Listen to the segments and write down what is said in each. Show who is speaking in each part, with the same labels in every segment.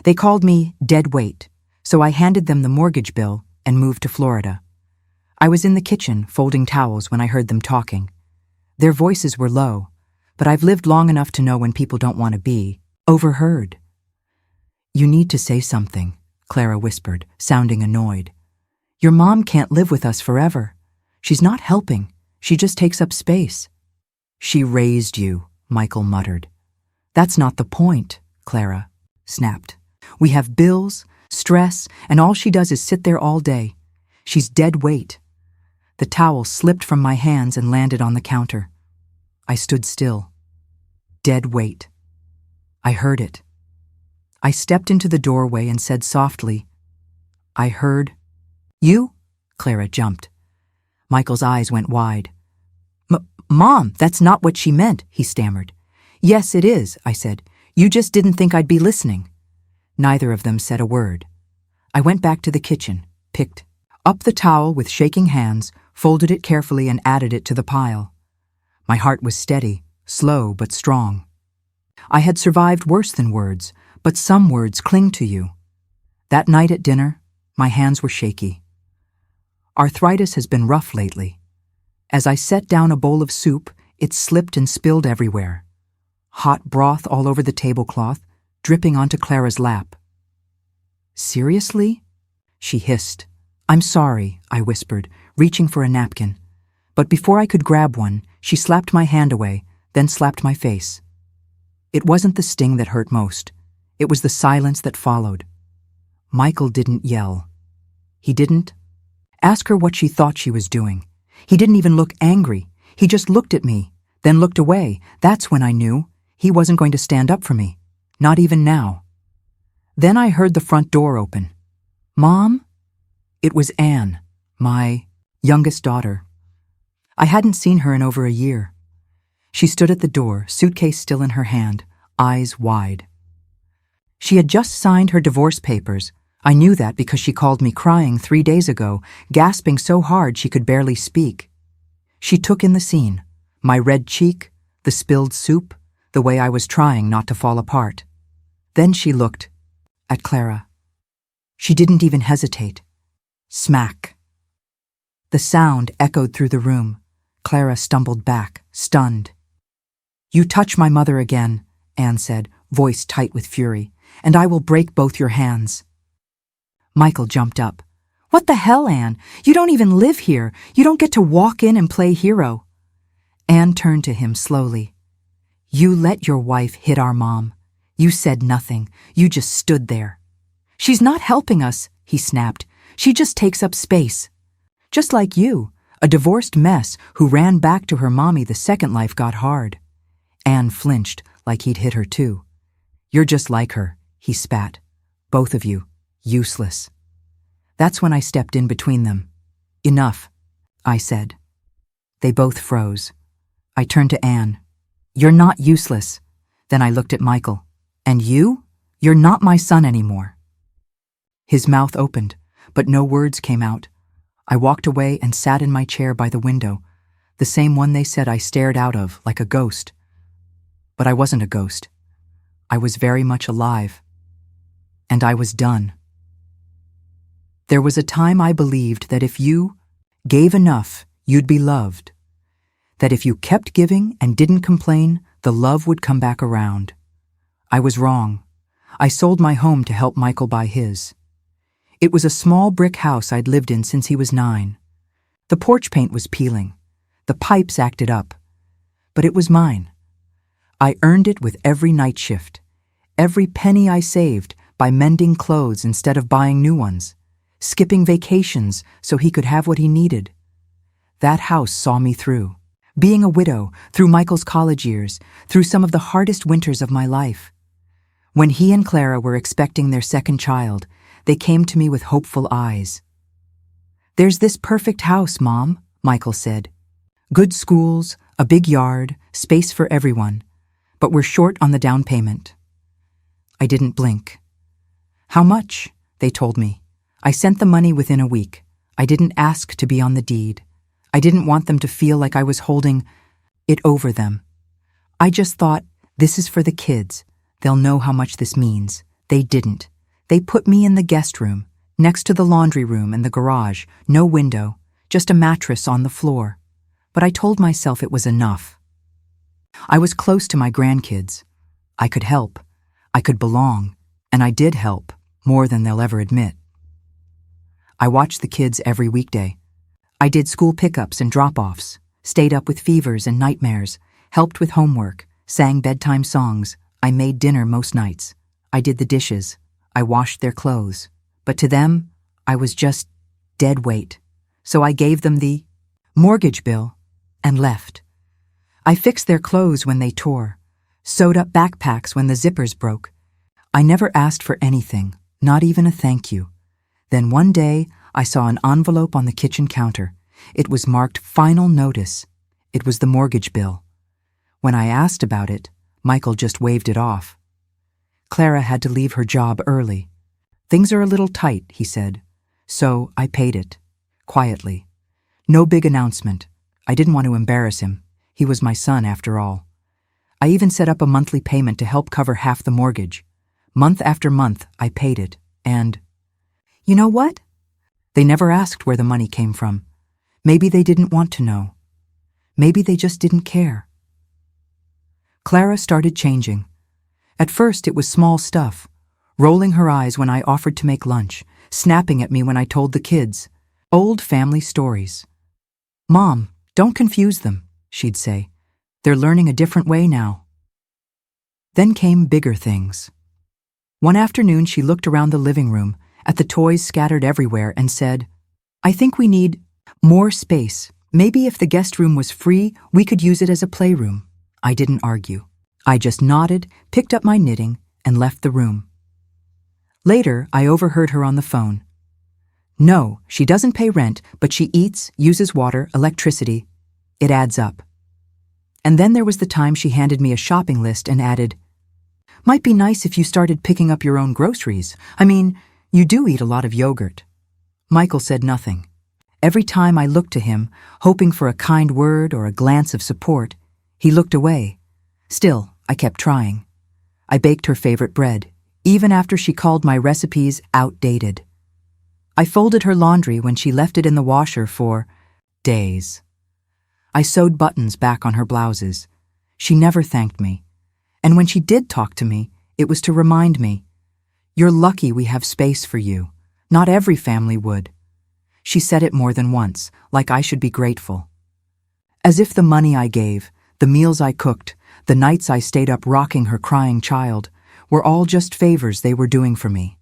Speaker 1: They called me dead weight, so I handed them the mortgage bill and moved to Florida. I was in the kitchen folding towels when I heard them talking. Their voices were low, but I've lived long enough to know when people don't want to be overheard. "You need to say something," Clara whispered, sounding annoyed. "Your mom can't live with us forever. She's not helping. She just takes up space." "She raised you," Michael muttered. "That's not the point," Clara snapped. "We have bills, stress, and all she does is sit there all day. She's dead weight." The towel slipped from my hands and landed on the counter. I stood still. Dead weight. I heard it. I stepped into the doorway and said softly, "I heard." "You?" Clara jumped. Michael's eyes went wide. Mom, that's not what she meant," he stammered. "Yes, it is," I said. "You just didn't think I'd be listening." Neither of them said a word. I went back to the kitchen, picked up the towel with shaking hands, folded it carefully and added it to the pile. My heart was steady, slow but strong. I had survived worse than words, but some words cling to you. That night at dinner, my hands were shaky. Arthritis has been rough lately. As I set down a bowl of soup, it slipped and spilled everywhere. Hot broth all over the tablecloth, dripping onto Clara's lap. "Seriously?" she hissed. "I'm sorry," I whispered, reaching for a napkin. But before I could grab one, she slapped my hand away, then slapped my face. It wasn't the sting that hurt most. It was the silence that followed. Michael didn't yell. He didn't ask her what she thought she was doing. He didn't even look angry. He just looked at me, then looked away. That's when I knew he wasn't going to stand up for me. Not even now. Then I heard the front door open. "Mom?" It was Anne, my youngest daughter. I hadn't seen her in over a year. She stood at the door, suitcase still in her hand, eyes wide. She had just signed her divorce papers. I knew that because she called me crying 3 days ago, gasping so hard she could barely speak. She took in the scene, my red cheek, the spilled soup, the way I was trying not to fall apart. Then she looked at Clara. She didn't even hesitate. Smack. The sound echoed through the room. Clara stumbled back, stunned. "You touch my mother again," Anne said, voice tight with fury, "and I will break both your hands." Michael jumped up. "What the hell, Anne? You don't even live here. You don't get to walk in and play hero." Anne turned to him slowly. "You let your wife hit our mom. You said nothing. You just stood there." "She's not helping us," he snapped. "She just takes up space. Just like you, a divorced mess who ran back to her mommy the second life got hard." Anne flinched like he'd hit her too. "You're just like her," he spat. "Both of you. Useless." That's when I stepped in between them. "Enough," I said. They both froze. I turned to Anne. "You're not useless." Then I looked at Michael. "And you? You're not my son anymore." His mouth opened, but no words came out. I walked away and sat in my chair by the window, the same one they said I stared out of like a ghost. But I wasn't a ghost. I was very much alive. And I was done. There was a time I believed that if you gave enough, you'd be loved. That if you kept giving and didn't complain, the love would come back around. I was wrong. I sold my home to help Michael buy his. It was a small brick house I'd lived in since he was 9. The porch paint was peeling. The pipes acted up. But it was mine. I earned it with every night shift, every penny I saved by mending clothes instead of buying new ones, skipping vacations so he could have what he needed. That house saw me through. Being a widow, through Michael's college years, through some of the hardest winters of my life. When he and Clara were expecting their second child, they came to me with hopeful eyes. "There's this perfect house, Mom," Michael said. "Good schools, a big yard, space for everyone, but we're short on the down payment." I didn't blink. "How much?" they told me. I sent the money within a week. I didn't ask to be on the deed. I didn't want them to feel like I was holding it over them. I just thought, this is for the kids. They'll know how much this means. They didn't. They put me in the guest room, next to the laundry room and the garage, no window, just a mattress on the floor. But I told myself it was enough. I was close to my grandkids. I could help. I could belong. And I did help, more than they'll ever admit. I watched the kids every weekday. I did school pickups and drop-offs, stayed up with fevers and nightmares, helped with homework, sang bedtime songs. I made dinner most nights. I did the dishes. I washed their clothes. But to them, I was just dead weight. So I gave them the mortgage bill and left. I fixed their clothes when they tore, sewed up backpacks when the zippers broke. I never asked for anything, not even a thank you. Then one day, I saw an envelope on the kitchen counter. It was marked Final Notice. It was the mortgage bill. When I asked about it, Michael just waved it off. Clara had to leave her job early. Things are a little tight, he said. So I paid it, quietly. No big announcement. I didn't want to embarrass him. He was my son, after all. I even set up a monthly payment to help cover half the mortgage. Month after month, I paid it, and you know what? They never asked where the money came from. Maybe they didn't want to know. Maybe they just didn't care. Clara started changing. At first, it was small stuff, rolling her eyes when I offered to make lunch, snapping at me when I told the kids. Old family stories. "Mom, don't confuse them," she'd say. "They're learning a different way now." Then came bigger things. One afternoon, she looked around the living room, at the toys scattered everywhere, and said, "I think we need more space. Maybe if the guest room was free, we could use it as a playroom." I didn't argue. I just nodded, picked up my knitting, and left the room. Later, I overheard her on the phone. "No, she doesn't pay rent, but she eats, uses water, electricity. It adds up." And then there was the time she handed me a shopping list and added, "Might be nice if you started picking up your own groceries. I mean, you do eat a lot of yogurt." Michael said nothing. Every time I looked to him, hoping for a kind word or a glance of support, he looked away. Still, I kept trying. I baked her favorite bread, even after she called my recipes outdated. I folded her laundry when she left it in the washer for days. I sewed buttons back on her blouses. She never thanked me. And when she did talk to me, it was to remind me, "You're lucky we have space for you. Not every family would." She said it more than once, like I should be grateful. As if the money I gave, the meals I cooked, the nights I stayed up rocking her crying child, were all just favors they were doing for me.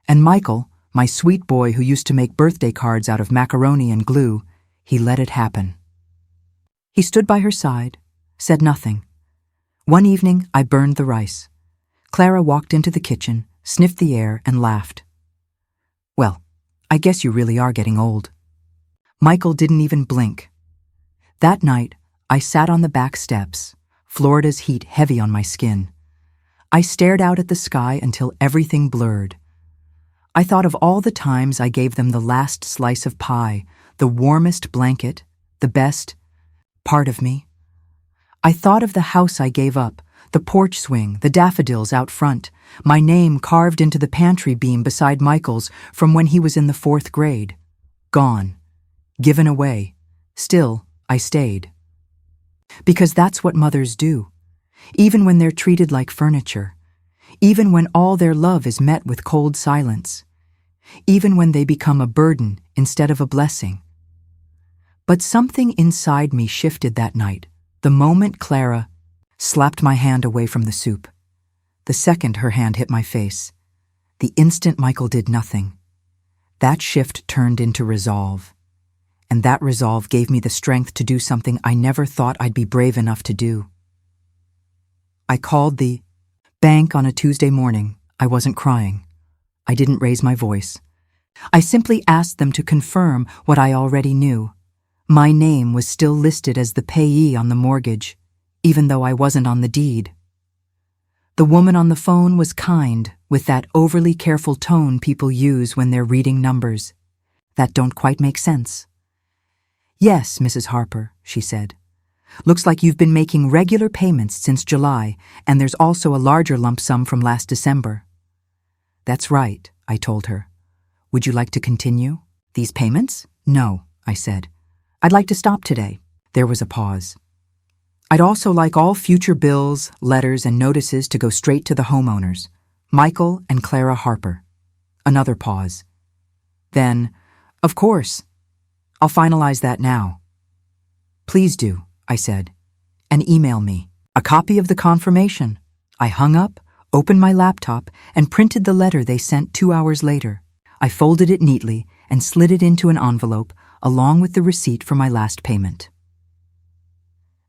Speaker 1: And Michael, my sweet boy who used to make birthday cards out of macaroni and glue, he let it happen. He stood by her side, said nothing. One evening, I burned the rice. Clara walked into the kitchen, sniffed the air, and laughed. "Well, I guess you really are getting old." Michael didn't even blink. That night, I sat on the back steps, Florida's heat heavy on my skin. I stared out at the sky until everything blurred. I thought of all the times I gave them the last slice of pie, the warmest blanket, the best part of me. I thought of the house I gave up, the porch swing, the daffodils out front, my name carved into the pantry beam beside Michael's from when he was in the 4th grade. Gone. Given away. Still, I stayed. Because that's what mothers do, even when they're treated like furniture, even when all their love is met with cold silence, even when they become a burden instead of a blessing. But something inside me shifted that night, the moment Clara slapped my hand away from the soup. The second her hand hit my face. The instant Michael did nothing. That shift turned into resolve. And that resolve gave me the strength to do something I never thought I'd be brave enough to do. I called the bank on a Tuesday morning. I wasn't crying. I didn't raise my voice. I simply asked them to confirm what I already knew. My name was still listed as the payee on the mortgage, even though I wasn't on the deed. The woman on the phone was kind, with that overly careful tone people use when they're reading numbers that don't quite make sense. "Yes, Mrs. Harper," she said. "Looks like you've been making regular payments since July, and there's also a larger lump sum from last December." That's right, I told her. Would you like to continue these payments? No, I said. I'd like to stop today. There was a pause. I'd also like all future bills, letters, and notices to go straight to the homeowners, Michael and Clara Harper. Another pause. Then, of course, I'll finalize that now. Please do, I said, and email me a copy of the confirmation. I hung up, opened my laptop, and printed the letter they sent 2 hours later. I folded it neatly and slid it into an envelope along with the receipt for my last payment.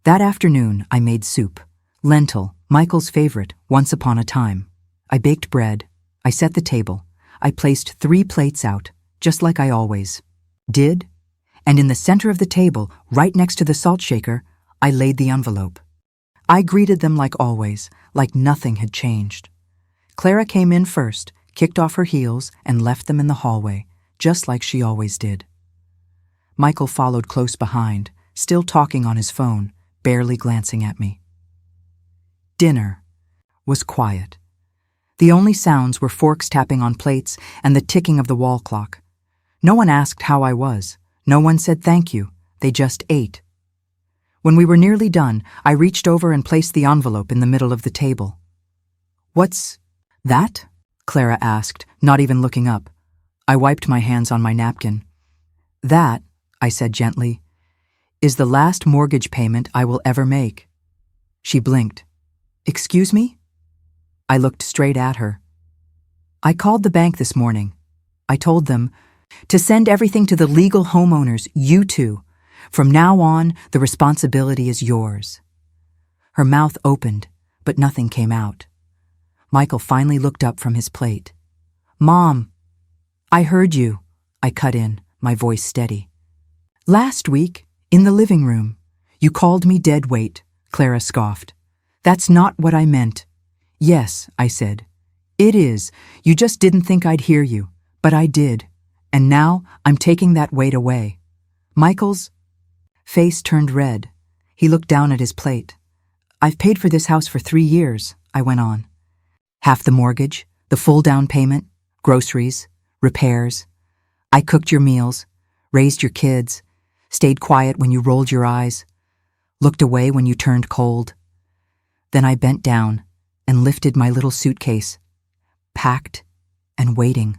Speaker 1: That afternoon, I made soup, lentil, Michael's favorite, once upon a time. I baked bread. I set the table. I placed 3 plates out, just like I always did, and in the center of the table, right next to the salt shaker, I laid the envelope. I greeted them like always, like nothing had changed. Clara came in first, kicked off her heels, and left them in the hallway, just like she always did. Michael followed close behind, still talking on his phone, barely glancing at me. Dinner was quiet. The only sounds were forks tapping on plates and the ticking of the wall clock. No one asked how I was. No one said thank you. They just ate. When we were nearly done, I reached over and placed the envelope in the middle of the table. "What's that?" Clara asked, not even looking up. I wiped my hands on my napkin. "That," I said gently, "is the last mortgage payment I will ever make." She blinked. "Excuse me?" I looked straight at her. "I called the bank this morning. I told them to send everything to the legal homeowners, you two. From now on, the responsibility is yours." Her mouth opened, but nothing came out. Michael finally looked up from his plate. "Mom, I heard you," I cut in, my voice steady. "Last week, in the living room, you called me dead weight," Clara scoffed. "That's not what I meant." "Yes," I said. "It is. You just didn't think I'd hear you, but I did. And now I'm taking that weight away." Michael's face turned red. He looked down at his plate. "I've paid for this house for 3 years," I went on. "Half the mortgage, the full down payment, groceries, repairs. I cooked your meals, raised your kids, stayed quiet when you rolled your eyes, looked away when you turned cold." Then I bent down and lifted my little suitcase, packed and waiting,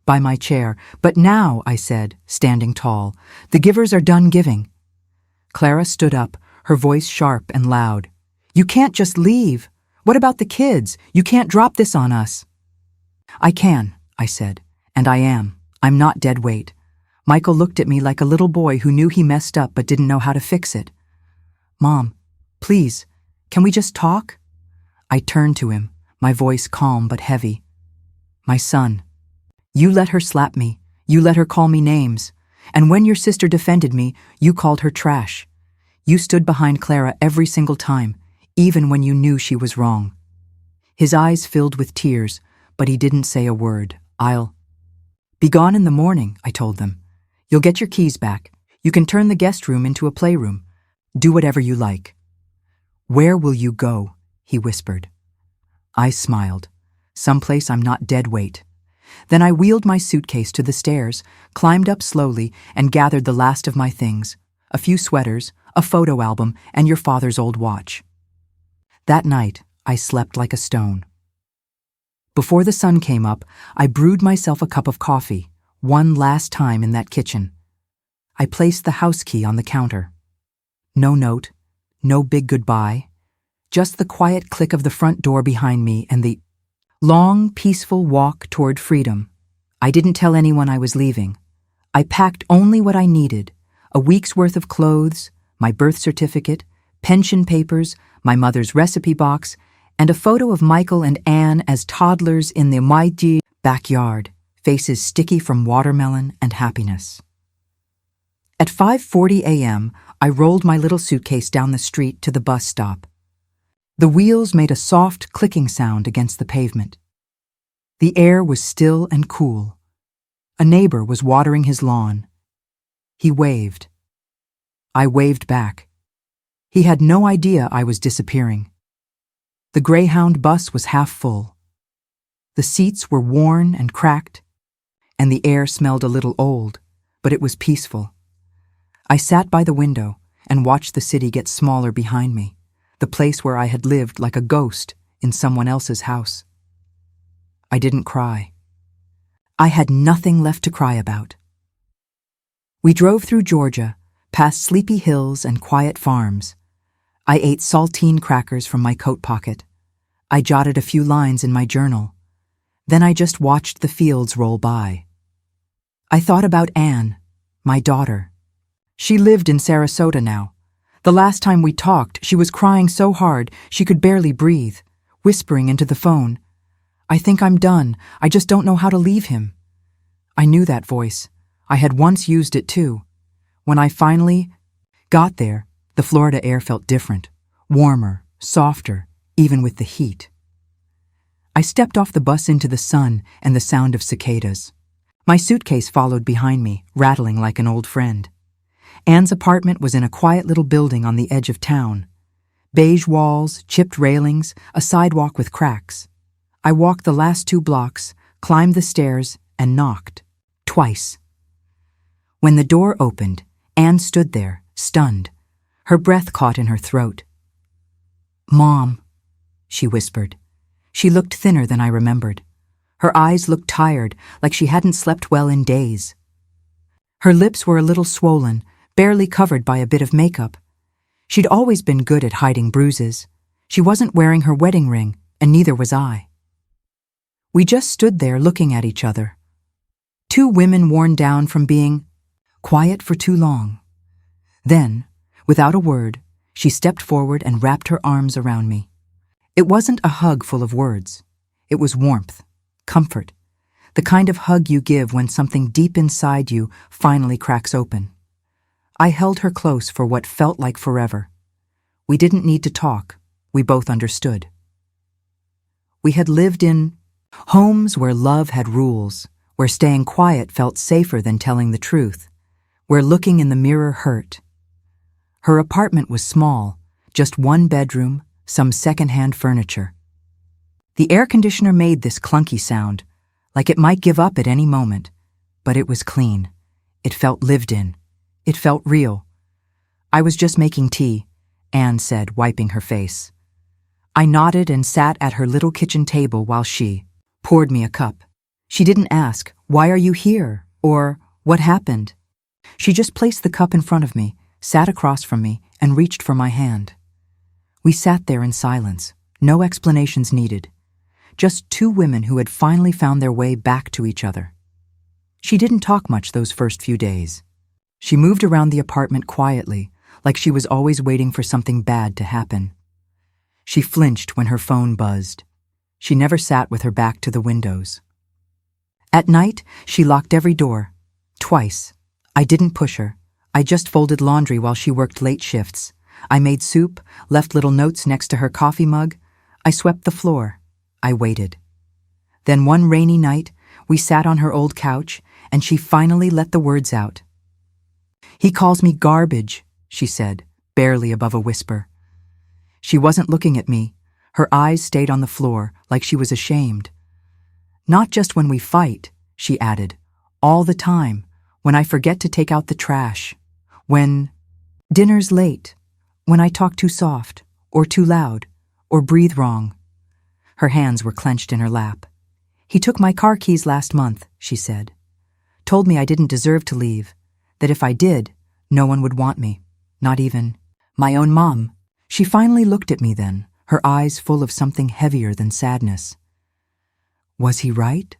Speaker 1: by my chair. "But now," I said, standing tall, "the givers are done giving." Clara stood up, her voice sharp and loud. "You can't just leave. What about the kids? You can't drop this on us." "I can," I said, "and I am. I'm not dead weight." Michael looked at me like a little boy who knew he messed up but didn't know how to fix it. "Mom, please, can we just talk?" I turned to him, my voice calm but heavy. "My son, you let her slap me. You let her call me names. And when your sister defended me, you called her trash. You stood behind Clara every single time, even when you knew she was wrong." His eyes filled with tears, but he didn't say a word. "I'll be gone in the morning," I told them. "You'll get your keys back. You can turn the guest room into a playroom. Do whatever you like." "Where will you go?" he whispered. I smiled. "Someplace I'm not dead weight." Then I wheeled my suitcase to the stairs, climbed up slowly, and gathered the last of my things, a few sweaters, a photo album, and your father's old watch. That night, I slept like a stone. Before the sun came up, I brewed myself a cup of coffee, one last time in that kitchen. I placed the house key on the counter. No note, no big goodbye, just the quiet click of the front door behind me and the long, peaceful walk toward freedom. I didn't tell anyone I was leaving. I packed only what I needed: a week's worth of clothes, my birth certificate, pension papers, my mother's recipe box, and a photo of Michael and Anne as toddlers in the mighty backyard, faces sticky from watermelon and happiness. At 5:40 a.m., I rolled my little suitcase down the street to the bus stop. The wheels made a soft clicking sound against the pavement. The air was still and cool. A neighbor was watering his lawn. He waved. I waved back. He had no idea I was disappearing. The Greyhound bus was half full. The seats were worn and cracked, and the air smelled a little old, but it was peaceful. I sat by the window and watched the city get smaller behind me, the place where I had lived like a ghost in someone else's house. I didn't cry. I had nothing left to cry about. We drove through Georgia, past sleepy hills and quiet farms. I ate saltine crackers from my coat pocket. I jotted a few lines in my journal. Then I just watched the fields roll by. I thought about Anne, my daughter. She lived in Sarasota now. The last time we talked, she was crying so hard she could barely breathe, whispering into the phone, "I think I'm done. I just don't know how to leave him." I knew that voice. I had once used it too. When I finally got there, the Florida air felt different, warmer, softer, even with the heat. I stepped off the bus into the sun and the sound of cicadas. My suitcase followed behind me, rattling like an old friend. Anne's apartment was in a quiet little building on the edge of town. Beige walls, chipped railings, a sidewalk with cracks. I walked the last 2 blocks, climbed the stairs, and knocked. Twice. When the door opened, Anne stood there, stunned. Her breath caught in her throat. "Mom," she whispered. She looked thinner than I remembered. Her eyes looked tired, like she hadn't slept well in days. Her lips were a little swollen, barely covered by a bit of makeup. She'd always been good at hiding bruises. She wasn't wearing her wedding ring, and neither was I. We just stood there looking at each other. 2 women worn down from being quiet for too long. Then, without a word, she stepped forward and wrapped her arms around me. It wasn't a hug full of words. It was warmth, comfort, the kind of hug you give when something deep inside you finally cracks open. I held her close for what felt like forever. We didn't need to talk. We both understood. We had lived in homes where love had rules, where staying quiet felt safer than telling the truth, where looking in the mirror hurt. Her apartment was small, just 1 bedroom, some second-hand furniture. The air conditioner made this clunky sound, like it might give up at any moment, but it was clean. It felt lived in. It felt real. "I was just making tea," Anne said, wiping her face. I nodded and sat at her little kitchen table while she poured me a cup. She didn't ask, "Why are you here?" or "What happened?" She just placed the cup in front of me, sat across from me, and reached for my hand. We sat there in silence, no explanations needed. Just 2 women who had finally found their way back to each other. She didn't talk much those first few days. She moved around the apartment quietly, like she was always waiting for something bad to happen. She flinched when her phone buzzed. She never sat with her back to the windows. At night, she locked every door. Twice. I didn't push her. I just folded laundry while she worked late shifts. I made soup, left little notes next to her coffee mug. I swept the floor. I waited. Then one rainy night, we sat on her old couch, and she finally let the words out. "He calls me garbage," she said, barely above a whisper. She wasn't looking at me. Her eyes stayed on the floor, like she was ashamed. "Not just when we fight," she added. "All the time, when I forget to take out the trash. When dinner's late. When I talk too soft, or too loud, or breathe wrong." Her hands were clenched in her lap. "He took my car keys last month," she said. "Told me I didn't deserve to leave, that if I did, no one would want me, not even my own mom." She finally looked at me then, her eyes full of something heavier than sadness. Was he right?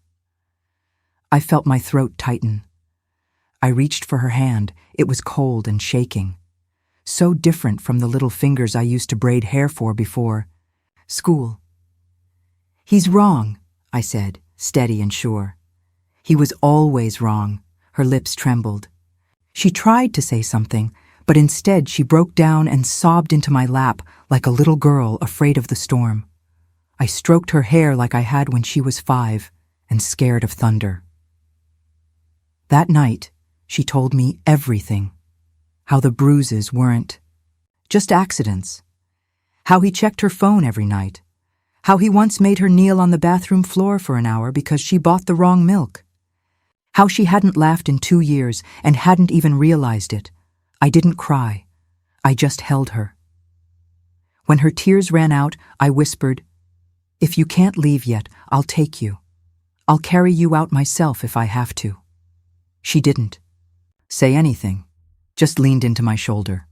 Speaker 1: I felt my throat tighten. I reached for her hand. It was cold and shaking. So different from the little fingers I used to braid hair for before school. "He's wrong," I said, steady and sure. "He was always wrong." Her lips trembled. She tried to say something, but instead she broke down and sobbed into my lap like a little girl afraid of the storm. I stroked her hair like I had when she was 5 and scared of thunder. That night, she told me everything. How the bruises weren't just accidents. How he checked her phone every night. How he once made her kneel on the bathroom floor for an hour because she bought the wrong milk. How she hadn't laughed in 2 years and hadn't even realized it. I didn't cry. I just held her. When her tears ran out, I whispered, "If you can't leave yet, I'll take you. I'll carry you out myself if I have to." She didn't say anything, just leaned into my shoulder.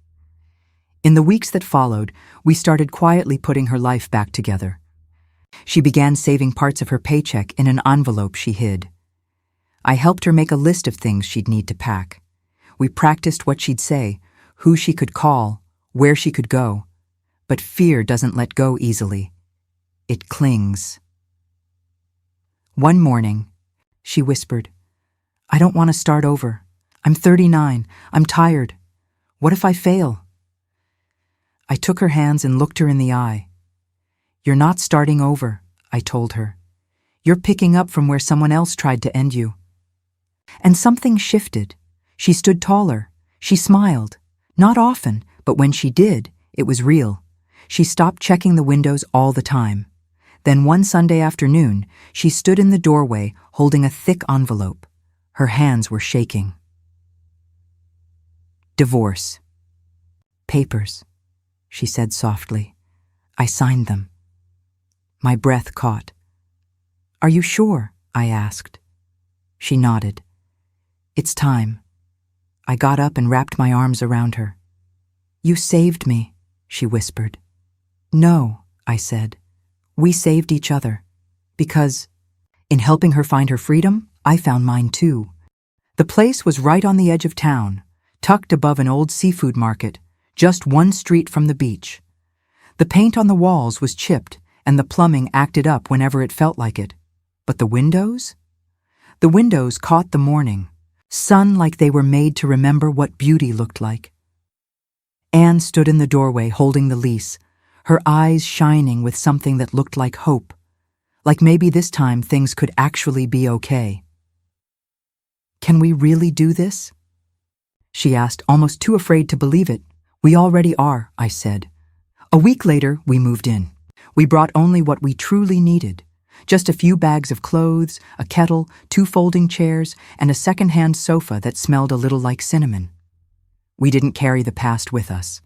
Speaker 1: In the weeks that followed, we started quietly putting her life back together. She began saving parts of her paycheck in an envelope she hid. I helped her make a list of things she'd need to pack. We practiced what she'd say, who she could call, where she could go. But fear doesn't let go easily. It clings. One morning, she whispered, "I don't want to start over. I'm 39. I'm tired. What if I fail?" I took her hands and looked her in the eye. "You're not starting over," I told her. "You're picking up from where someone else tried to end you." And something shifted. She stood taller. She smiled. Not often, but when she did, it was real. She stopped checking the windows all the time. Then one Sunday afternoon, she stood in the doorway holding a thick envelope. Her hands were shaking. "Divorce. Papers," she said softly. "I signed them." My breath caught. "Are you sure?" I asked. She nodded. "It's time." I got up and wrapped my arms around her. "You saved me," she whispered. "No," I said. "We saved each other. Because in helping her find her freedom, I found mine too." The place was right on the edge of town, tucked above an old seafood market, just one street from the beach. The paint on the walls was chipped, and the plumbing acted up whenever it felt like it. But the windows? The windows caught the morning, sun like they were made to remember what beauty looked like. Anne stood in the doorway holding the lease, her eyes shining with something that looked like hope, like maybe this time things could actually be okay. "Can we really do this?" she asked, almost too afraid to believe it. "We already are," I said. A week later, we moved in. We brought only what we truly needed. Just a few bags of clothes, a kettle, 2 folding chairs, and a second-hand sofa that smelled a little like cinnamon. We didn't carry the past with us.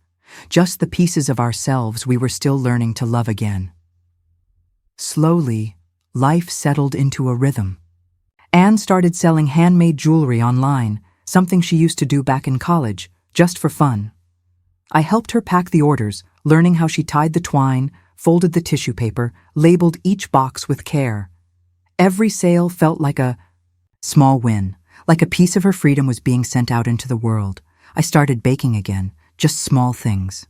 Speaker 1: Just the pieces of ourselves we were still learning to love again. Slowly, life settled into a rhythm. Anne started selling handmade jewelry online, something she used to do back in college, just for fun. I helped her pack the orders, learning how she tied the twine, folded the tissue paper, labeled each box with care. Every sale felt like a small win, like a piece of her freedom was being sent out into the world. I started baking again, just small things.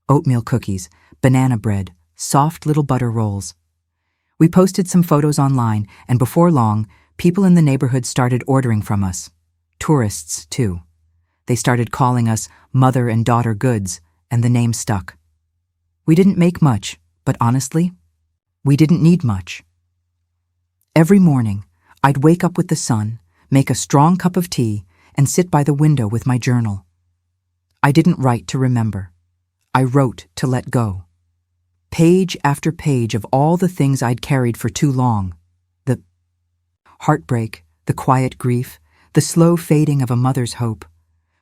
Speaker 1: Oatmeal cookies, banana bread, soft little butter rolls. We posted some photos online, and before long, people in the neighborhood started ordering from us. Tourists, too. They started calling us mother and daughter goods, and the name stuck. We didn't make much, but honestly, we didn't need much. Every morning, I'd wake up with the sun, make a strong cup of tea, and sit by the window with my journal. I didn't write to remember. I wrote to let go. Page after page of all the things I'd carried for too long. The heartbreak, the quiet grief, the slow fading of a mother's hope,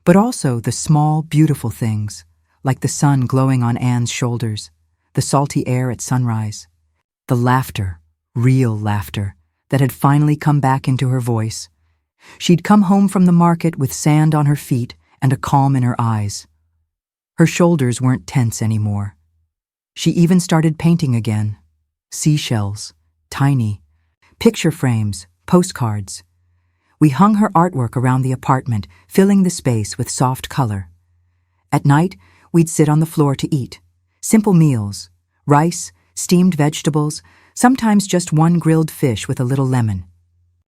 Speaker 1: but also the small, beautiful things, like the sun glowing on Anne's shoulders, the salty air at sunrise, the laughter, real laughter, that had finally come back into her voice. She'd come home from the market with sand on her feet and a calm in her eyes. Her shoulders weren't tense anymore. She even started painting again. Seashells, tiny, picture frames, postcards. We hung her artwork around the apartment, filling the space with soft color. At night, we'd sit on the floor to eat. Simple meals, rice, steamed vegetables, sometimes just one grilled fish with a little lemon.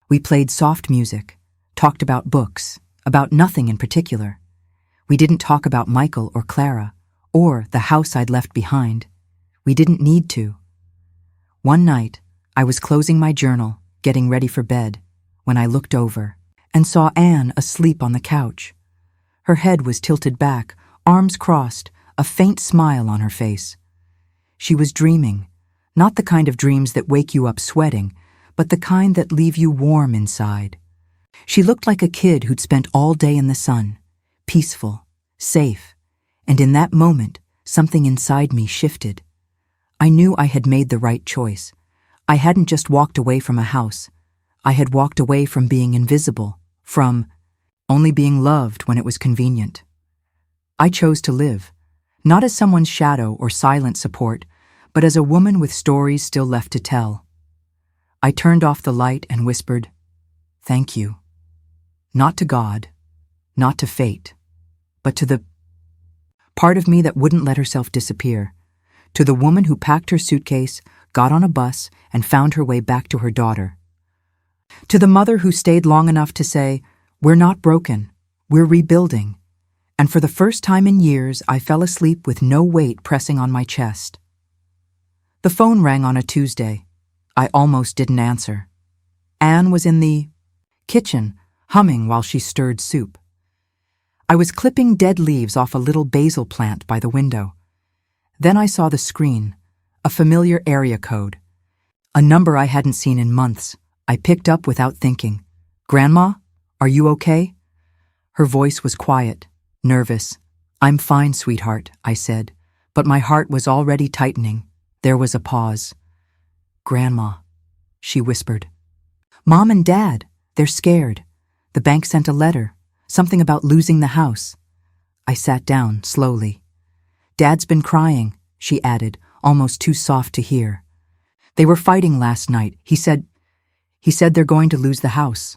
Speaker 1: We played soft music, talked about books, about nothing in particular. We didn't talk about Michael or Clara, or the house I'd left behind. We didn't need to. One night, I was closing my journal, getting ready for bed, when I looked over and saw Anne asleep on the couch. Her head was tilted back, arms crossed, a faint smile on her face. She was dreaming, Not the kind of dreams that wake you up sweating, but the kind that leave you warm inside. She looked like a kid who'd spent all day in the sun, peaceful, safe, and in that moment, something inside me shifted. I knew I had made the right choice. I hadn't just walked away from a house. I had walked away from being invisible, from only being loved when it was convenient. I chose to live, not as someone's shadow or silent support, but as a woman with stories still left to tell. I turned off the light and whispered, "Thank you." Not to God, not to fate, but to the part of me that wouldn't let herself disappear, to the woman who packed her suitcase, got on a bus, and found her way back to her daughter. To the mother who stayed long enough to say, "We're not broken, we're rebuilding." And for the first time in years, I fell asleep with no weight pressing on my chest. The phone rang on a Tuesday. I almost didn't answer. Anne was in the kitchen, humming while she stirred soup. I was clipping dead leaves off a little basil plant by the window. Then I saw the screen, a familiar area code, a number I hadn't seen in months. I picked up without thinking. "Grandma, are you okay?" Her voice was quiet, nervous. "I'm fine, sweetheart," I said, but my heart was already tightening. There was a pause. "Grandma," she whispered. "Mom and Dad, they're scared. The bank sent a letter, something about losing the house." I sat down slowly. "Dad's been crying," she added, almost too soft to hear. "They were fighting last night. He said they're going to lose the house."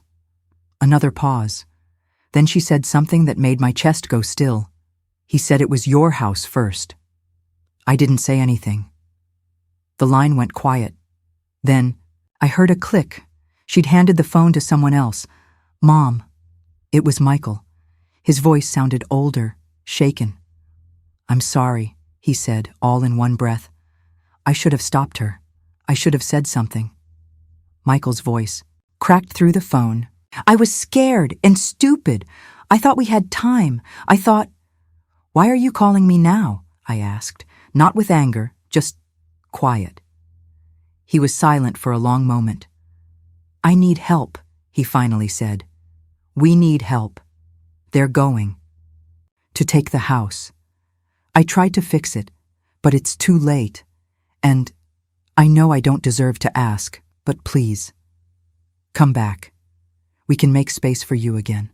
Speaker 1: Another pause. Then she said something that made my chest go still. "He said it was your house first." I didn't say anything. The line went quiet. Then I heard a click. She'd handed the phone to someone else. "Mom." It was Michael. His voice sounded older, shaken. "I'm sorry," he said, all in one breath. "I should have stopped her. I should have said something." Michael's voice cracked through the phone. "I was scared and stupid. I thought we had time. I thought—" "Why are you calling me now?" I asked, not with anger, just quiet. He was silent for a long moment. "I need help," he finally said. "We need help. They're going to take the house. I tried to fix it, but it's too late. And I know I don't deserve to ask, but please, come back. We can make space for you again.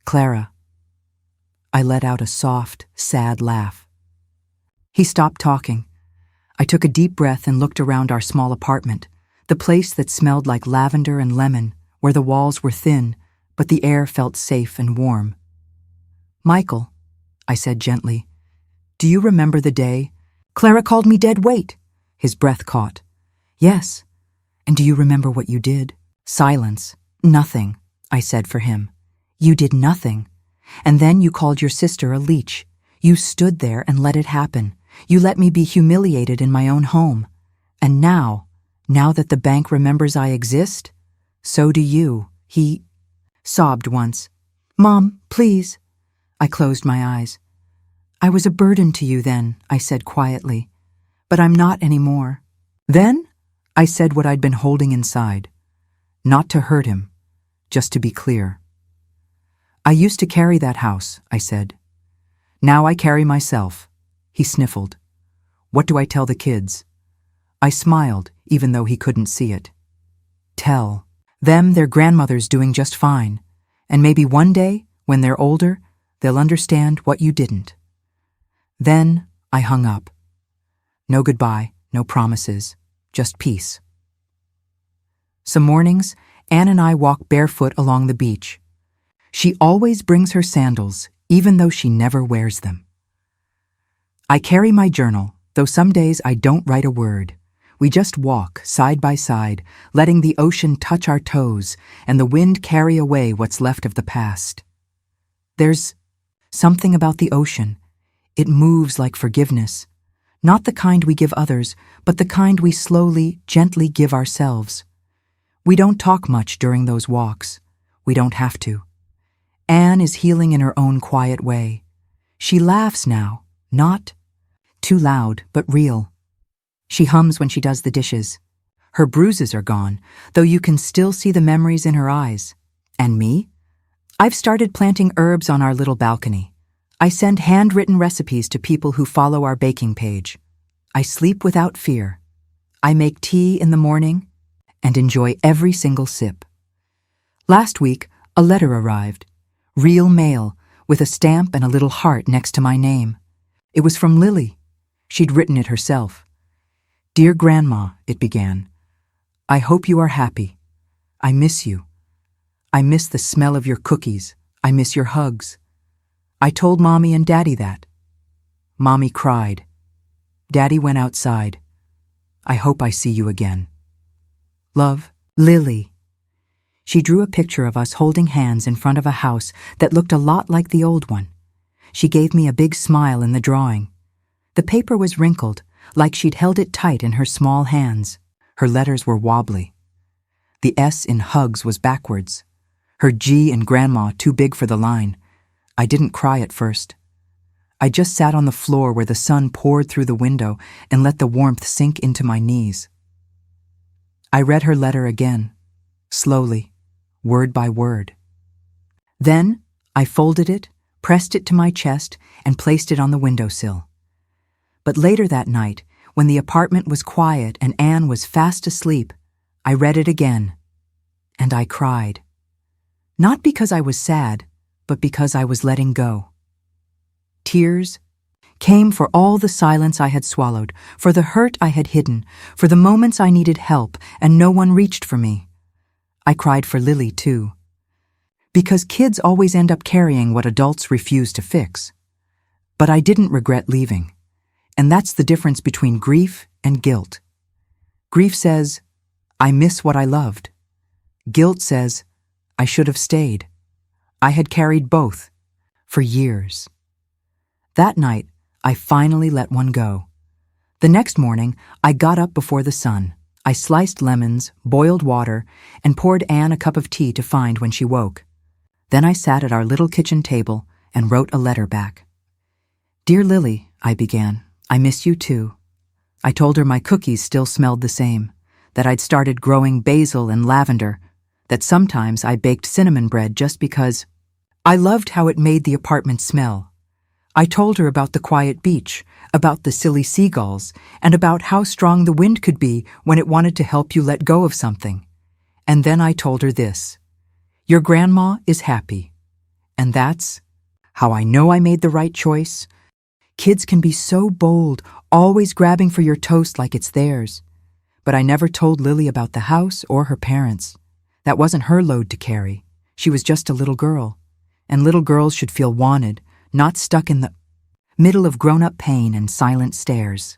Speaker 1: Clara." I let out a soft, sad laugh. He stopped talking. I took a deep breath and looked around our small apartment, the place that smelled like lavender and lemon, where the walls were thin, but the air felt safe and warm. "Michael," I said gently, "do you remember the day Clara called me dead weight?" His breath caught. "Yes." "And do you remember what you did?" Silence. "Nothing," I said for him. "You did nothing. And then you called your sister a leech. You stood there and let it happen. You let me be humiliated in my own home. And now that the bank remembers I exist, so do you." He sobbed once. "Mom, please." I closed my eyes. "I was a burden to you then," I said quietly. "But I'm not anymore." Then I said what I'd been holding inside. Not to hurt him, just to be clear. "I used to carry that house," I said. "Now I carry myself." He sniffled. "What do I tell the kids?" I smiled, even though he couldn't see it. "Tell them their grandmother's doing just fine, and maybe one day, when they're older, they'll understand what you didn't." Then I hung up. No goodbye, no promises, just peace. Some mornings, Anne and I walk barefoot along the beach. She always brings her sandals, even though she never wears them. I carry my journal, though some days I don't write a word. We just walk, side by side, letting the ocean touch our toes and the wind carry away what's left of the past. There's something about the ocean. It moves like forgiveness. Not the kind we give others, but the kind we slowly, gently give ourselves. We don't talk much during those walks. We don't have to. Anne is healing in her own quiet way. She laughs now, not too loud, but real. She hums when she does the dishes. Her bruises are gone, though you can still see the memories in her eyes. And me? I've started planting herbs on our little balcony. I send handwritten recipes to people who follow our baking page. I sleep without fear. I make tea in the morning and enjoy every single sip. Last week, a letter arrived. Real mail, with a stamp and a little heart next to my name. It was from Lily. She'd written it herself. "Dear Grandma," it began. "I hope you are happy. I miss you. I miss the smell of your cookies. I miss your hugs. I told Mommy and Daddy that. Mommy cried. Daddy went outside. I hope I see you again. Love, Lily." She drew a picture of us holding hands in front of a house that looked a lot like the old one. She gave me a big smile in the drawing. The paper was wrinkled, like she'd held it tight in her small hands. Her letters were wobbly. The S in hugs was backwards. Her G in Grandma too big for the line. I didn't cry at first. I just sat on the floor where the sun poured through the window and let the warmth sink into my knees. I read her letter again, slowly, word by word. Then I folded it, pressed it to my chest, and placed it on the windowsill. But later that night, when the apartment was quiet and Anne was fast asleep, I read it again, and I cried. Not because I was sad, but because I was letting go. Tears came for all the silence I had swallowed, for the hurt I had hidden, for the moments I needed help and no one reached for me. I cried for Lily, too. Because kids always end up carrying what adults refuse to fix. But I didn't regret leaving. And that's the difference between grief and guilt. Grief says, I miss what I loved. Guilt says, I should have stayed. I had carried both for years. That night, I finally let one go. The next morning, I got up before the sun. I sliced lemons, boiled water, and poured Anne a cup of tea to find when she woke. Then I sat at our little kitchen table and wrote a letter back. Dear Lily, I began, I miss you too. I told her my cookies still smelled the same, that I'd started growing basil and lavender, that sometimes I baked cinnamon bread just because I loved how it made the apartment smell. I told her about the quiet beach, about the silly seagulls, and about how strong the wind could be when it wanted to help you let go of something. And then I told her this. Your grandma is happy. And that's how I know I made the right choice. Kids can be so bold, always grabbing for your toast like it's theirs. But I never told Lily about the house or her parents. That wasn't her load to carry. She was just a little girl. And little girls should feel wanted, not stuck in the middle of grown-up pain and silent stares.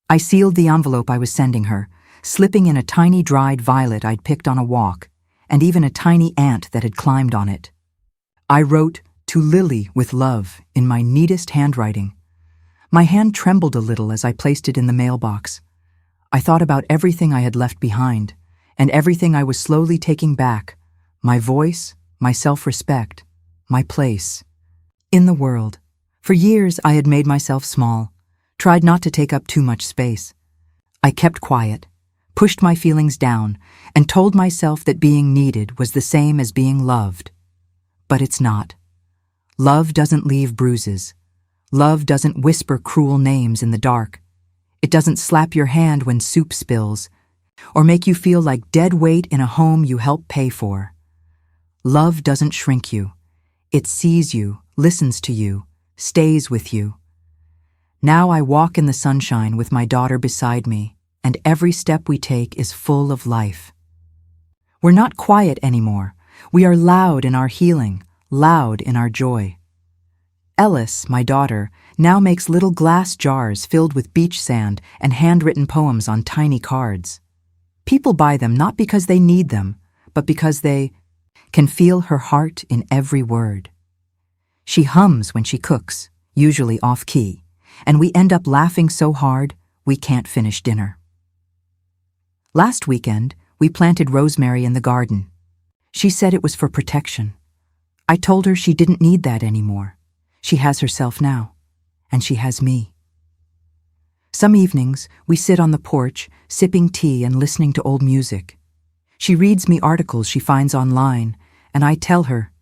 Speaker 1: I sealed the envelope I was sending her, slipping in a tiny dried violet I'd picked on a walk, and even a tiny ant that had climbed on it. I wrote, To Lily with love, in my neatest handwriting. My hand trembled a little as I placed it in the mailbox. I thought about everything I had left behind, and everything I was slowly taking back, my voice, my self-respect, my place. In the world. For years I had made myself small, tried not to take up too much space. I kept quiet, pushed my feelings down, and told myself that being needed was the same as being loved. But it's not. Love doesn't leave bruises. Love doesn't whisper cruel names in the dark. It doesn't slap your hand when soup spills, or make you feel like dead weight in a home you help pay for. Love doesn't shrink you. It sees you, listens to you, stays with you. Now I walk in the sunshine with my daughter beside me, and every step we take is full of life. We're not quiet anymore. We are loud in our healing, loud in our joy. Ellis, my daughter, now makes little glass jars filled with beach sand and handwritten poems on tiny cards. People buy them not because they need them, but because they can feel her heart in every word. She hums when she cooks, usually off-key, and we end up laughing so hard we can't finish dinner. Last weekend, we planted rosemary in the garden. She said it was for protection. I told her she didn't need that anymore. She has herself now, and she has me. Some evenings, we sit on the porch, sipping tea and listening to old music. She reads me articles she finds online, and I tell her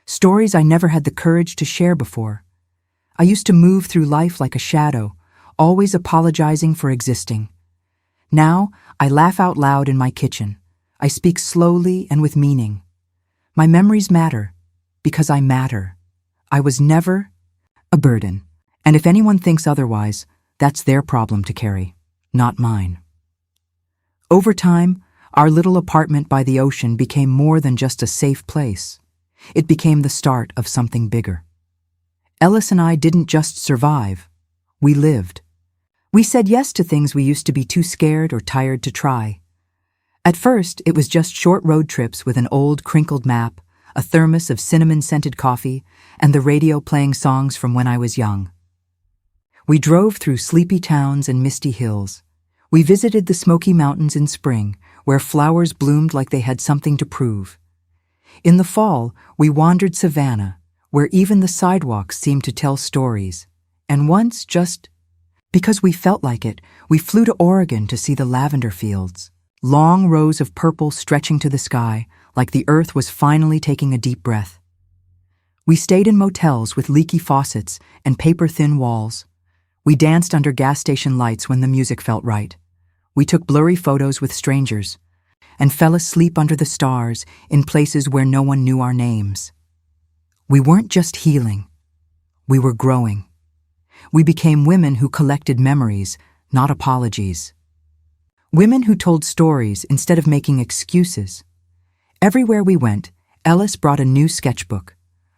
Speaker 1: stories I never had the courage to share before. I used to move through life like a shadow, always apologizing for existing. Now, I laugh out loud in my kitchen. I speak slowly and with meaning. My memories matter, because I matter. I was never a burden, and if anyone thinks otherwise, that's their problem to carry, not mine. Over time, our little apartment by the ocean became more than just a safe place. It became the start of something bigger. Ellis and I didn't just survive, we lived. We said yes to things we used to be too scared or tired to try. At first, it was just short road trips with an old crinkled map, a thermos of cinnamon-scented coffee, and the radio playing songs from when I was young. We drove through sleepy towns and misty hills. We visited the Smoky Mountains in spring, where flowers bloomed like they had something to prove. In the fall, we wandered Savannah, where even the sidewalks seemed to tell stories. And once, just because we felt like it, we flew to Oregon to see the lavender fields. Long rows of purple stretching to the sky, like the earth was finally taking a deep breath. We stayed in motels with leaky faucets and paper-thin walls. We danced under gas station lights when the music felt right. We took blurry photos with strangers and fell asleep under the stars in places where no one knew our names. We weren't just healing. We were growing. We became women who collected memories, not apologies. Women who told stories instead of making excuses. Everywhere we went, Ellis brought a new sketchbook.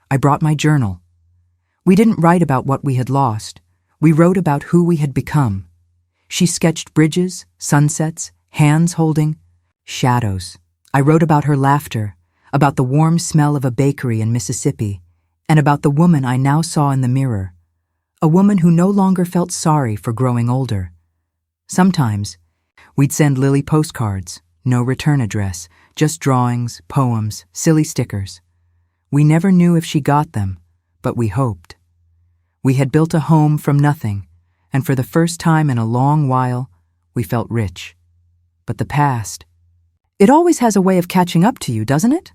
Speaker 1: I brought my journal. We didn't write about what we had lost. We wrote about who we had become. She sketched bridges, sunsets, hands holding, shadows. I wrote about her laughter, about the warm smell of a bakery in Mississippi, and about the woman I now saw in the mirror. A woman who no longer felt sorry for growing older. Sometimes, we'd send Lily postcards, no return address, just drawings, poems, silly stickers. We never knew if she got them, but we hoped. We had built a home from nothing, and for the first time in a long while, we felt rich. But the past, it always has a way of catching up to you, doesn't it?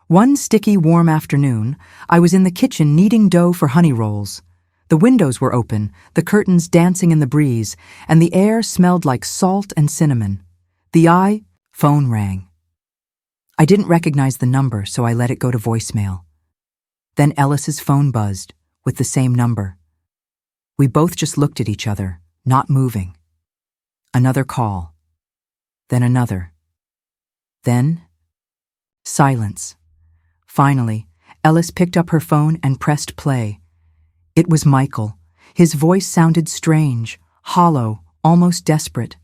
Speaker 1: One sticky, warm afternoon, I was in the kitchen kneading dough for honey rolls. The windows were open, the curtains dancing in the breeze, and the air smelled like salt and cinnamon. The phone rang. I didn't recognize the number, so I let it go to voicemail. Then Ellis's phone buzzed, with the same number. We both just looked at each other, not moving. Another call. Then another. Then, silence. Finally, Ellis picked up her phone and pressed play. It was Michael. His voice sounded strange, hollow, almost desperate.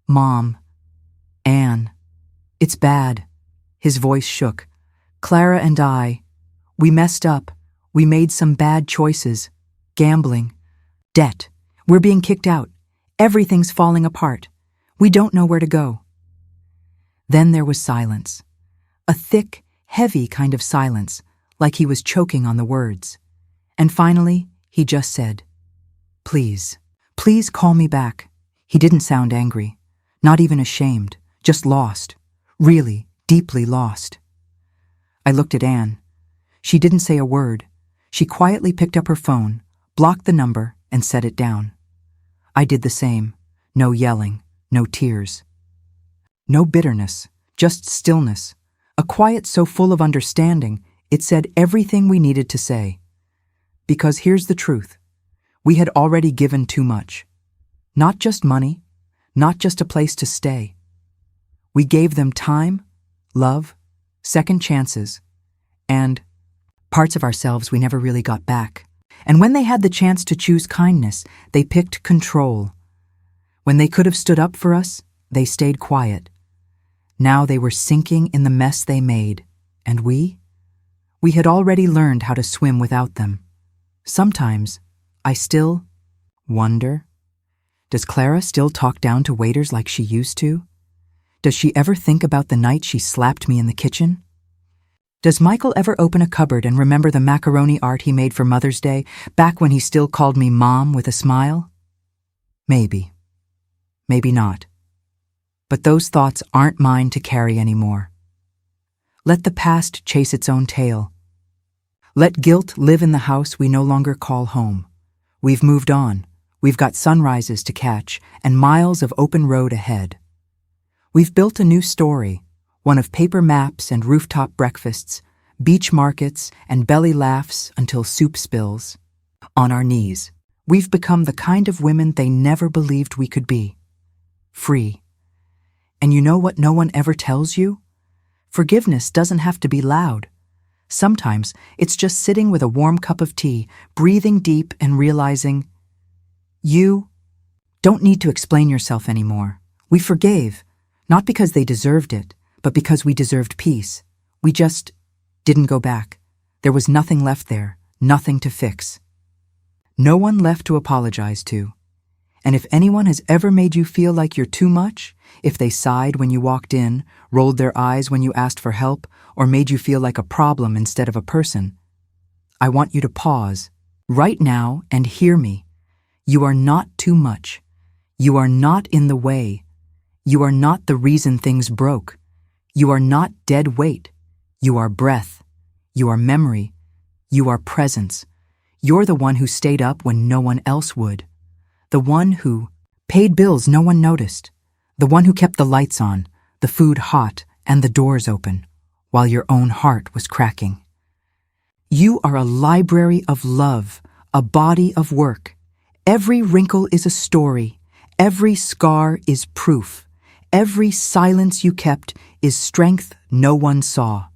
Speaker 1: "Mom. Anne. It's bad." His voice shook. "Clara and we messed up. We made some bad choices. Gambling. Debt. We're being kicked out. Everything's falling apart. We don't know where to go." Then there was silence. A thick, heavy kind of silence, like he was choking on the words. And finally, he just said, "Please, please call me back." He didn't sound angry, not even ashamed, just lost, really, deeply lost. I looked at Anne. She didn't say a word. She quietly picked up her phone, blocked the number, and set it down. I did the same. No yelling, no tears. No bitterness, just stillness. A quiet so full of understanding, it said everything we needed to say. Because here's the truth. We had already given too much. Not just money, not just a place to stay. We gave them time, love, second chances, and parts of ourselves we never really got back. And when they had the chance to choose kindness, they picked control. When they could have stood up for us, they stayed quiet. Now they were sinking in the mess they made, and we had already learned how to swim without them. Sometimes, I still wonder, does Clara still talk down to waiters like she used to? Does she ever think about the night she slapped me in the kitchen? Does Michael ever open a cupboard and remember the macaroni art he made for Mother's Day, back when he still called me Mom with a smile? Maybe. Maybe not. But those thoughts aren't mine to carry anymore. Let the past chase its own tail. Let guilt live in the house we no longer call home. We've moved on. We've got sunrises to catch and miles of open road ahead. We've built a new story, one of paper maps and rooftop breakfasts, beach markets and belly laughs until soup spills. On our knees, we've become the kind of women they never believed we could be. Free. And you know what no one ever tells you? Forgiveness doesn't have to be loud. Sometimes it's just sitting with a warm cup of tea, breathing deep and realizing, you don't need to explain yourself anymore. We forgave, not because they deserved it, but because we deserved peace. We just didn't go back. There was nothing left there, nothing to fix. No one left to apologize to. And if anyone has ever made you feel like you're too much, if they sighed when you walked in, rolled their eyes when you asked for help, or made you feel like a problem instead of a person, I want you to pause right now and hear me. You are not too much. You are not in the way. You are not the reason things broke. You are not dead weight. You are breath. You are memory. You are presence. You're the one who stayed up when no one else would. The one who paid bills no one noticed. The one who kept the lights on, the food hot, and the doors open, while your own heart was cracking. You are a library of love, a body of work. Every wrinkle is a story. Every scar is proof. Every silence you kept is strength no one saw.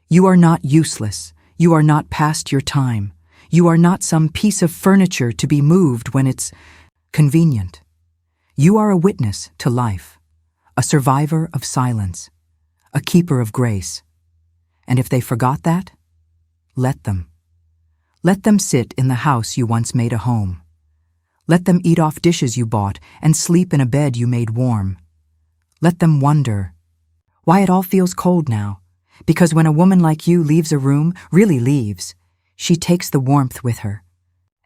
Speaker 1: You are not useless. You are not past your time. You are not some piece of furniture to be moved when it's convenient. You are a witness to life, a survivor of silence, a keeper of grace. And if they forgot that, let them. Let them sit in the house you once made a home. Let them eat off dishes you bought and sleep in a bed you made warm. Let them wonder why it all feels cold now. Because when a woman like you leaves a room, really leaves, she takes the warmth with her.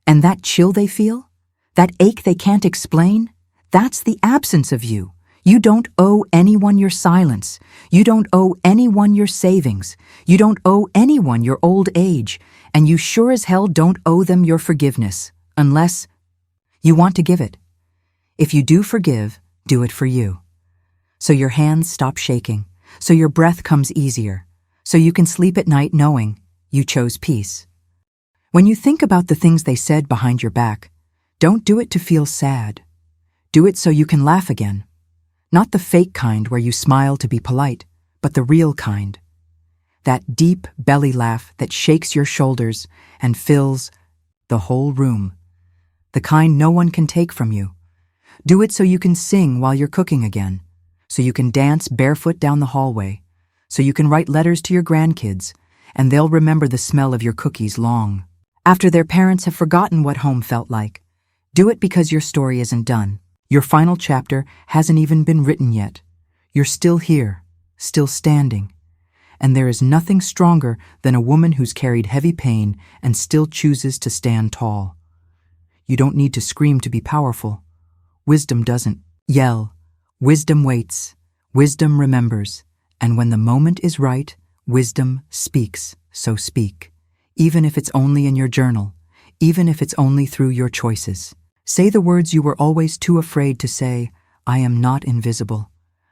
Speaker 1: And that chill they feel, that ache they can't explain, that's the absence of you. You don't owe anyone your silence. You don't owe anyone your savings. You don't owe anyone your old age. And you sure as hell don't owe them your forgiveness, unless you want to give it. If you do forgive, do it for you. So your hands stop shaking, so your breath comes easier, so you can sleep at night knowing you chose peace. When you think about the things they said behind your back, don't do it to feel sad. Do it so you can laugh again. Not the fake kind where you smile to be polite, but the real kind. That deep belly laugh that shakes your shoulders and fills the whole room. The kind no one can take from you. Do it so you can sing while you're cooking again, so you can dance barefoot down the hallway, so you can write letters to your grandkids, and they'll remember the smell of your cookies long after their parents have forgotten what home felt like. Do it because your story isn't done. Your final chapter hasn't even been written yet. You're still here, still standing. And there is nothing stronger than a woman who's carried heavy pain and still chooses to stand tall. You don't need to scream to be powerful. Wisdom doesn't yell. Wisdom waits. Wisdom remembers. And when the moment is right, wisdom speaks. So speak. Even if it's only in your journal. Even if it's only through your choices. Say the words you were always too afraid to say. I am not invisible.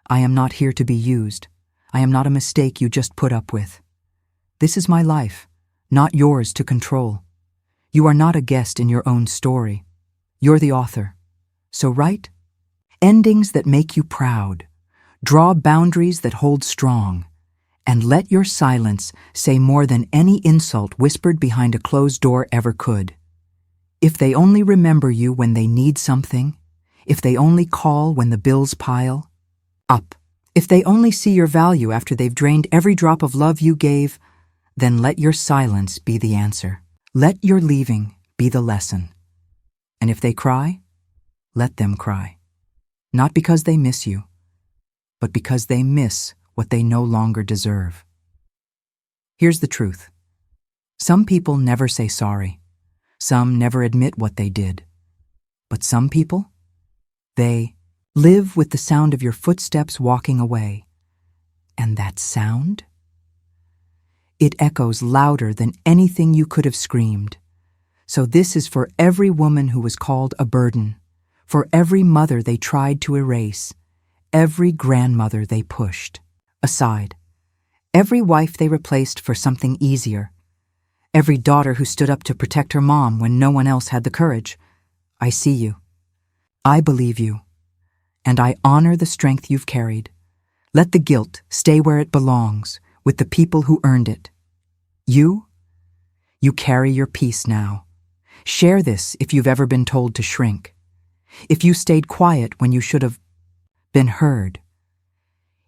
Speaker 1: I am not here to be used. I am not a mistake you just put up with. This is my life, not yours to control. You are not a guest in your own story. You're the author. So write endings that make you proud. Draw boundaries that hold strong. And let your silence say more than any insult whispered behind a closed door ever could. If they only remember you when they need something, if they only call when the bills pile up, if they only see your value after they've drained every drop of love you gave, then let your silence be the answer. Let your leaving be the lesson. And if they cry, let them cry. Not because they miss you, but because they miss what they no longer deserve. Here's the truth. Some people never say sorry. Some never admit what they did. But some people, They live with the sound of your footsteps walking away. And that sound? It echoes louder than anything you could have screamed. So this is for every woman who was called a burden, for every mother they tried to erase, every grandmother they pushed aside, every wife they replaced for something easier, every daughter who stood up to protect her mom when no one else had the courage. I see you. I believe you. And I honor the strength you've carried. Let the guilt stay where it belongs, with the people who earned it. You carry your peace now. Share this if you've ever been told to shrink. If you stayed quiet when you should have been heard.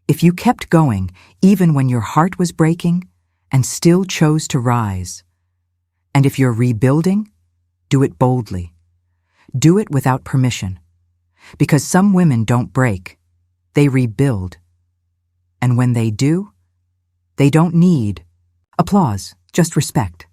Speaker 1: If you kept going even when your heart was breaking and still chose to rise. And if you're rebuilding, do it boldly. Do it without permission. Because some women don't break, they rebuild. And when they do, they don't need applause, just respect.